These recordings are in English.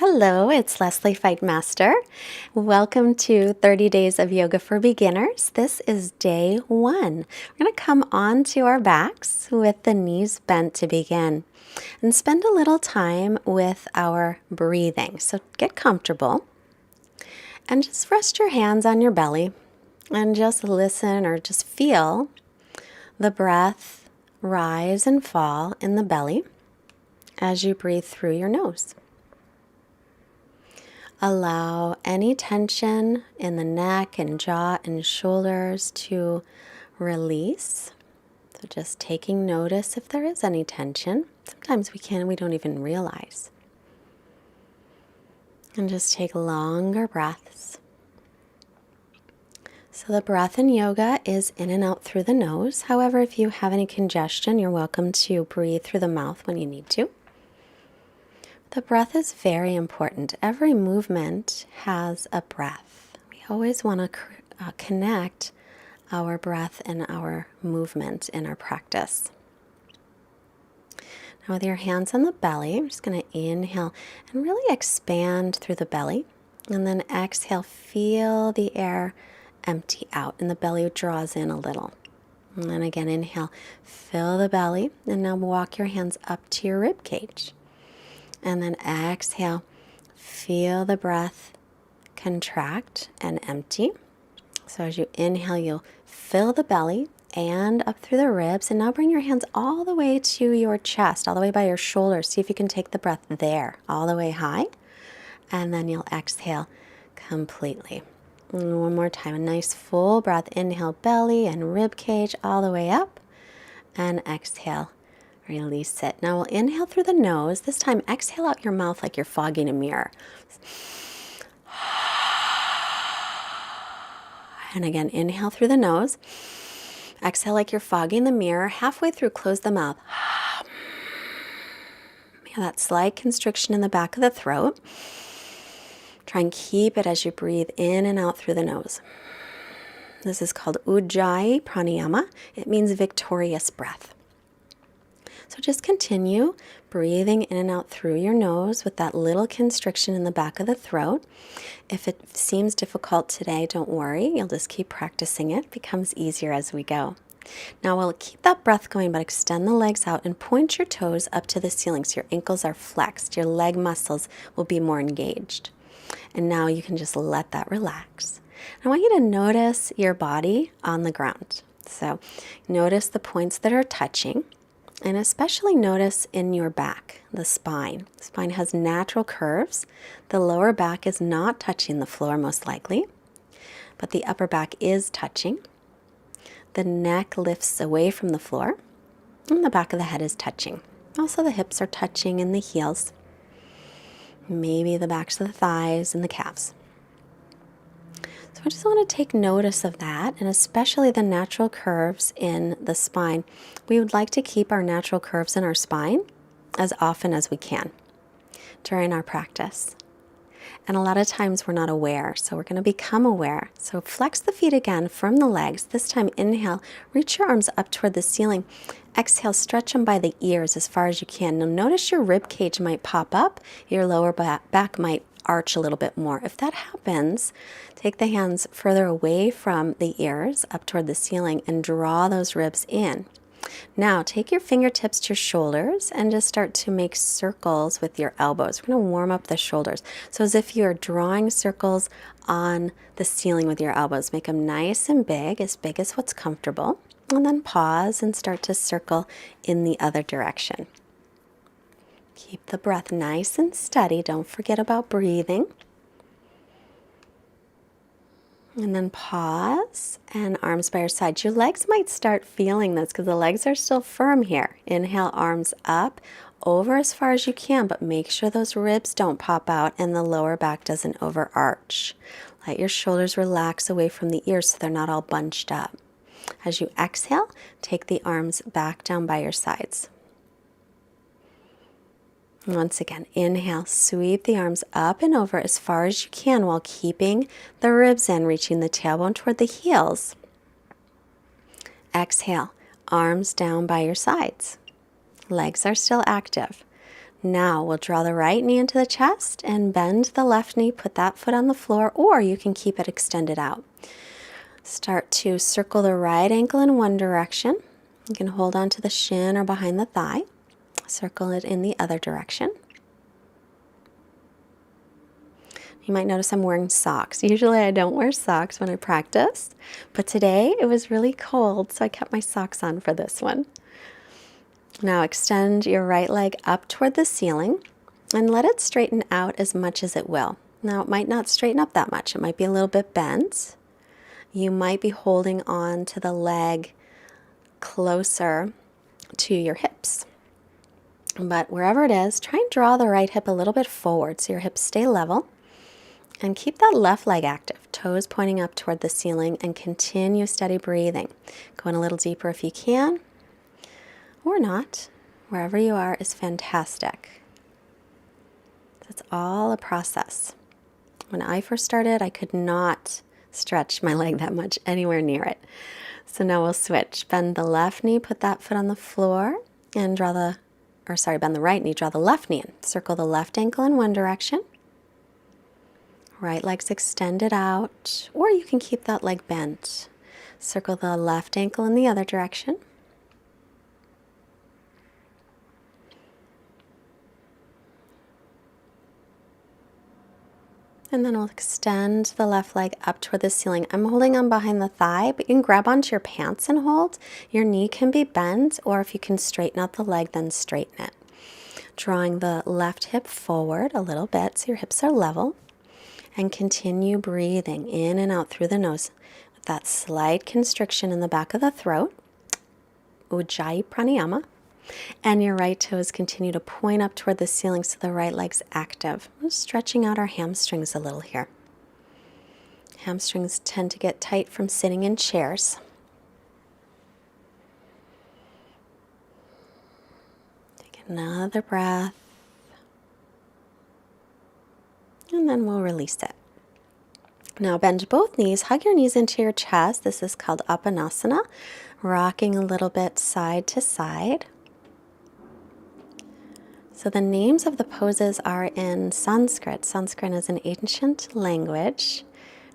Hello, it's Leslie Fightmaster. Welcome to 30 Days of Yoga for Beginners. This is day 1. We're going to come onto our backs with the knees bent to begin and spend a little time with our breathing. So get comfortable and just rest your hands on your belly and just listen or just feel the breath rise and fall in the belly as you breathe through your nose. Allow any tension in the neck and jaw and shoulders to release. So just taking notice if there is any tension. Sometimes we don't even realize. And just take longer breaths. So the breath in yoga is in and out through the nose. However, if you have any congestion, you're welcome to breathe through the mouth when you need to. The breath is very important. Every movement has a breath. We always want to connect our breath and our movement in our practice. Now with your hands on the belly, I'm just going to inhale and really expand through the belly. And then exhale, feel the air empty out and the belly draws in a little. And then again, inhale, fill the belly. And now walk your hands up to your rib cage. And then exhale, feel the breath contract and empty. So as you inhale, you'll fill the belly and up through the ribs. And now bring your hands all the way to your chest, all the way by your shoulders. See if you can take the breath there, all the way high. And then you'll exhale completely. And one more time, a nice full breath. Inhale, belly and rib cage all the way up. And exhale. Release it. Now we'll inhale through the nose. This time exhale out your mouth like you're fogging a mirror. And again, inhale through the nose. Exhale like you're fogging the mirror. Halfway through, close the mouth. That slight constriction in the back of the throat. Try and keep it as you breathe in and out through the nose. This is called Ujjayi Pranayama. It means victorious breath. So just continue breathing in and out through your nose with that little constriction in the back of the throat. If it seems difficult today, don't worry. You'll just keep practicing it. It becomes easier as we go. Now we'll keep that breath going, but extend the legs out and point your toes up to the ceiling so your ankles are flexed. Your leg muscles will be more engaged. And now you can just let that relax. I want you to notice your body on the ground. So notice the points that are touching. And especially notice in your back, the spine. The spine has natural curves. The lower back is not touching the floor most likely, but the upper back is touching. The neck lifts away from the floor, and the back of the head is touching. Also the hips are touching and the heels, maybe the backs of the thighs and the calves. So I just want to take notice of that, and especially the natural curves in the spine. We would like to keep our natural curves in our spine as often as we can during our practice. And a lot of times we're not aware, so we're going to become aware. So flex the feet again from the legs. This time inhale, reach your arms up toward the ceiling. Exhale, stretch them by the ears as far as you can. Now notice your rib cage might pop up, your lower back might arch a little bit more. If that happens, take the hands further away from the ears up toward the ceiling and draw those ribs in. Now take your fingertips to your shoulders and just start to make circles with your elbows. We're going to warm up the shoulders. So as if you're drawing circles on the ceiling with your elbows. Make them nice and big as what's comfortable. And then pause and start to circle in the other direction. Keep the breath nice and steady. Don't forget about breathing. And then pause and arms by your side. Your legs might start feeling this because the legs are still firm here. Inhale, arms up, over as far as you can, but make sure those ribs don't pop out and the lower back doesn't overarch. Let your shoulders relax away from the ears so they're not all bunched up. As you exhale, take the arms back down by your sides. Once again, inhale, sweep the arms up and over as far as you can while keeping the ribs in, reaching the tailbone toward the heels. Exhale, arms down by your sides. Legs are still active. Now we'll draw the right knee into the chest and bend the left knee, put that foot on the floor, or you can keep it extended out. Start to circle the right ankle in one direction. You can hold on to the shin or behind the thigh. Circle it in the other direction. You might notice I'm wearing socks. Usually I don't wear socks when I practice, but today it was really cold, so I kept my socks on for this one. Now extend your right leg up toward the ceiling and let it straighten out as much as it will. Now it might not straighten up that much. It might be a little bit bent. You might be holding on to the leg closer to your hips. But wherever it is, try and draw the right hip a little bit forward so your hips stay level. And keep that left leg active, toes pointing up toward the ceiling, and continue steady breathing. Go in a little deeper if you can, or not. Wherever you are is fantastic. It's all a process. When I first started, I could not stretch my leg that much anywhere near it. So now we'll switch. Bend the left knee, put that foot on the floor, and bend the right knee, draw the left knee in. Circle the left ankle in one direction. Right leg's extended out, or you can keep that leg bent. Circle the left ankle in the other direction. And then we'll extend the left leg up toward the ceiling. I'm holding on behind the thigh, but you can grab onto your pants and hold. Your knee can be bent, or if you can straighten out the leg, then straighten it. Drawing the left hip forward a little bit so your hips are level. And continue breathing in and out through the nose with that slight constriction in the back of the throat, Ujjayi Pranayama. And your right toes continue to point up toward the ceiling so the right leg's active. We're stretching out our hamstrings a little here. Hamstrings tend to get tight from sitting in chairs. Take another breath. And then we'll release it. Now bend both knees, hug your knees into your chest. This is called Apanasana, rocking a little bit side to side. So the names of the poses are in Sanskrit. Sanskrit is an ancient language,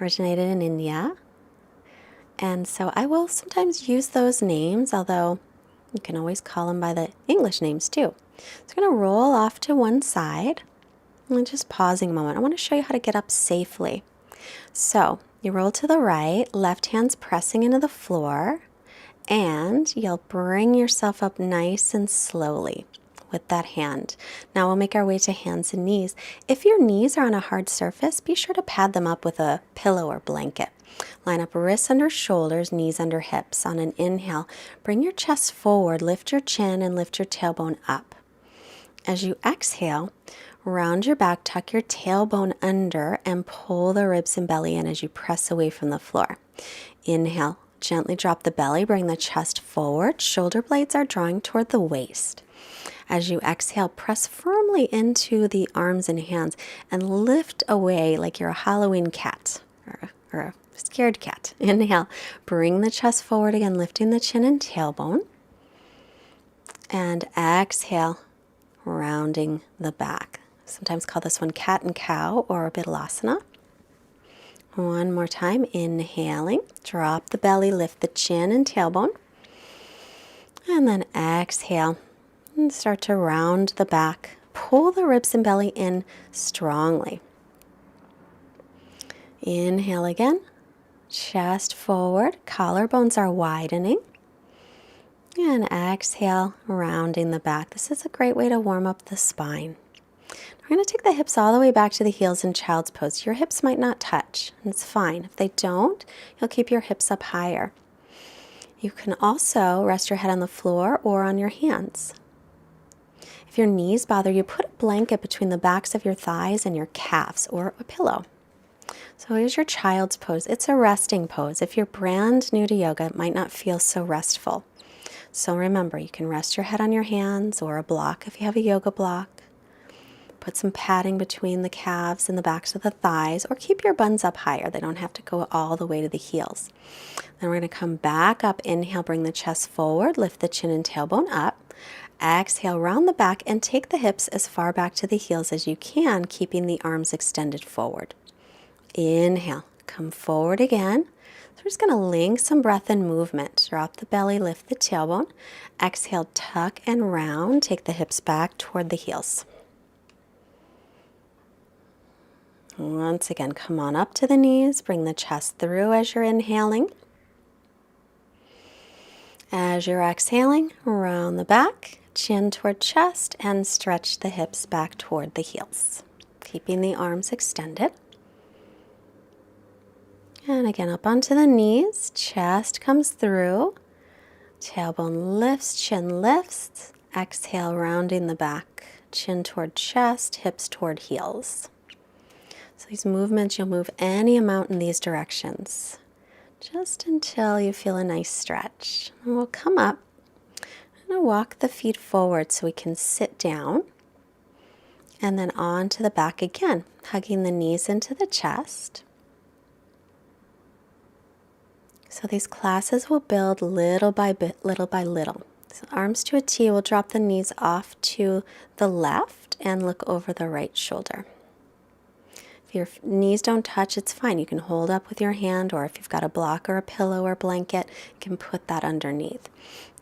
originated in India. And so I will sometimes use those names, although you can always call them by the English names too. So I'm going to roll off to one side. And just pausing a moment. I want to show you how to get up safely. So you roll to the right, left hand's pressing into the floor, and you'll bring yourself up nice and slowly with that hand. Now we'll make our way to hands and knees. If your knees are on a hard surface, be sure to pad them up with a pillow or blanket. Line up wrists under shoulders, knees under hips. On an inhale, bring your chest forward, lift your chin, and lift your tailbone up. As you exhale, round your back, tuck your tailbone under, and pull the ribs and belly in as you press away from the floor. Inhale, gently drop the belly, bring the chest forward. Shoulder blades are drawing toward the waist. As you exhale, press firmly into the arms and hands and lift away like you're a Halloween cat or a scared cat. Inhale, bring the chest forward again, lifting the chin and tailbone. And exhale, rounding the back. Sometimes call this one cat and cow or Bidlasana. One more time, inhaling, drop the belly, lift the chin and tailbone. And then exhale and start to round the back. Pull the ribs and belly in strongly. Inhale again, chest forward, collarbones are widening. And exhale, rounding the back. This is a great way to warm up the spine. We're going to take the hips all the way back to the heels in child's pose. Your hips might not touch, and it's fine. If they don't, you'll keep your hips up higher. You can also rest your head on the floor or on your hands. If your knees bother you, put a blanket between the backs of your thighs and your calves or a pillow. So here's your child's pose. It's a resting pose. If you're brand new to yoga, it might not feel so restful. So remember, you can rest your head on your hands or a block if you have a yoga block. Put some padding between the calves and the backs of the thighs, or keep your buns up higher. They don't have to go all the way to the heels. Then we're going to come back up. Inhale, bring the chest forward, lift the chin and tailbone up. Exhale, round the back and take the hips as far back to the heels as you can, keeping the arms extended forward. Inhale, come forward again. So we're just going to link some breath and movement. Drop the belly, lift the tailbone. Exhale, tuck and round. Take the hips back toward the heels. Once again, come on up to the knees. Bring the chest through as you're inhaling. As you're exhaling, round the back, chin toward chest, and stretch the hips back toward the heels, keeping the arms extended. And again, up onto the knees, chest comes through, tailbone lifts, chin lifts. Exhale, rounding the back, chin toward chest, hips toward heels. So these movements, you'll move any amount in these directions, just until you feel a nice stretch. And we'll come up and walk the feet forward so we can sit down. And then on to the back again, hugging the knees into the chest. So these classes will build little by little. So arms to a T, we'll drop the knees off to the left and look over the right shoulder. If your knees don't touch, it's fine. You can hold up with your hand, or if you've got a block or a pillow or blanket, you can put that underneath.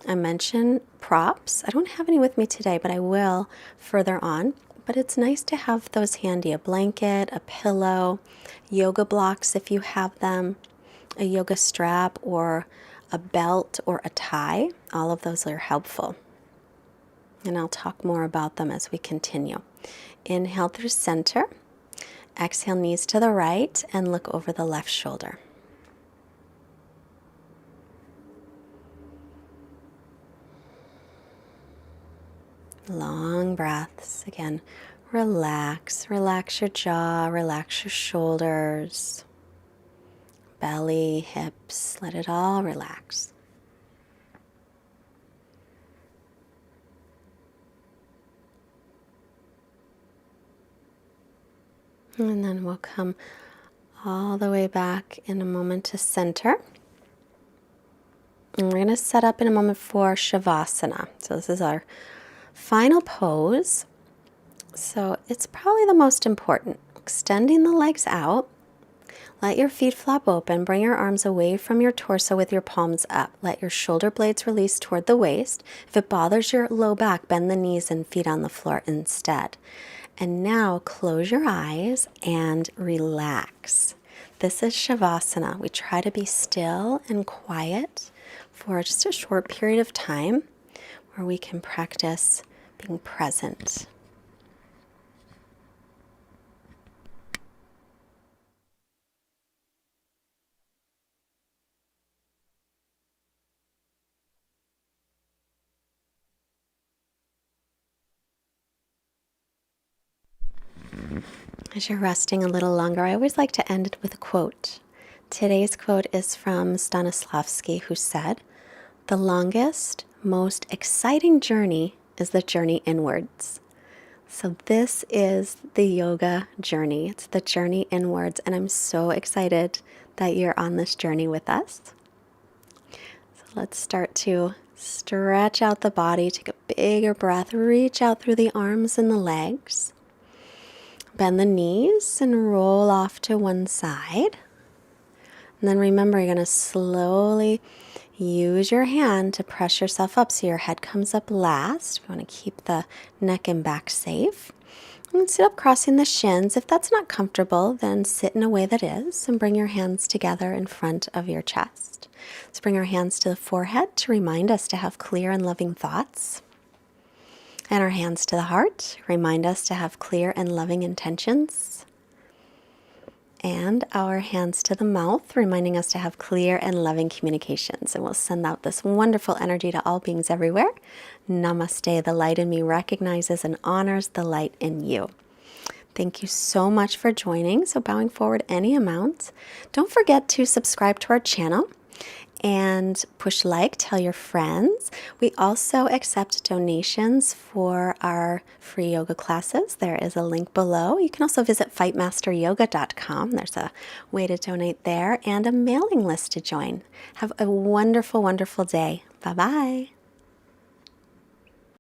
I mentioned props. I don't have any with me today, but I will further on. But it's nice to have those handy, a blanket, a pillow, yoga blocks if you have them, a yoga strap or a belt or a tie. All of those are helpful. And I'll talk more about them as we continue. Inhale through center. Exhale, knees to the right, and look over the left shoulder. Long breaths. Again, relax your jaw, relax your shoulders, belly, hips, let it all relax. And then we'll come all the way back in a moment to center. And we're going to set up in a moment for Shavasana. So this is our final pose. So it's probably the most important. Extending the legs out. Let your feet flop open. Bring your arms away from your torso with your palms up. Let your shoulder blades release toward the waist. If it bothers your low back, bend the knees and feet on the floor instead. And now close your eyes and relax. This is Shavasana. We try to be still and quiet for just a short period of time where we can practice being present. As you're resting a little longer, I always like to end it with a quote. Today's quote is from Stanislavski, who said, "The longest, most exciting journey is the journey inwards." So this is the yoga journey. It's the journey inwards, and I'm so excited that you're on this journey with us. So let's start to stretch out the body, take a bigger breath, reach out through the arms and the legs. Bend the knees and roll off to one side. And then remember, you're going to slowly use your hand to press yourself up so your head comes up last. We want to keep the neck and back safe. And sit up crossing the shins. If that's not comfortable, then sit in a way that is, and bring your hands together in front of your chest. Let's bring our hands to the forehead to remind us to have clear and loving thoughts. And our hands to the heart, remind us to have clear and loving intentions. And our hands to the mouth, reminding us to have clear and loving communications. And we'll send out this wonderful energy to all beings everywhere. Namaste. The light in me recognizes and honors the light in you. Thank you so much for joining. So bowing forward any amount. Don't forget to subscribe to our channel. And push like, tell your friends. We also accept donations for our free yoga classes. There is a link below. You can also visit fightmasteryoga.com. There's a way to donate there and a mailing list to join. Have a wonderful, wonderful day. Bye-bye.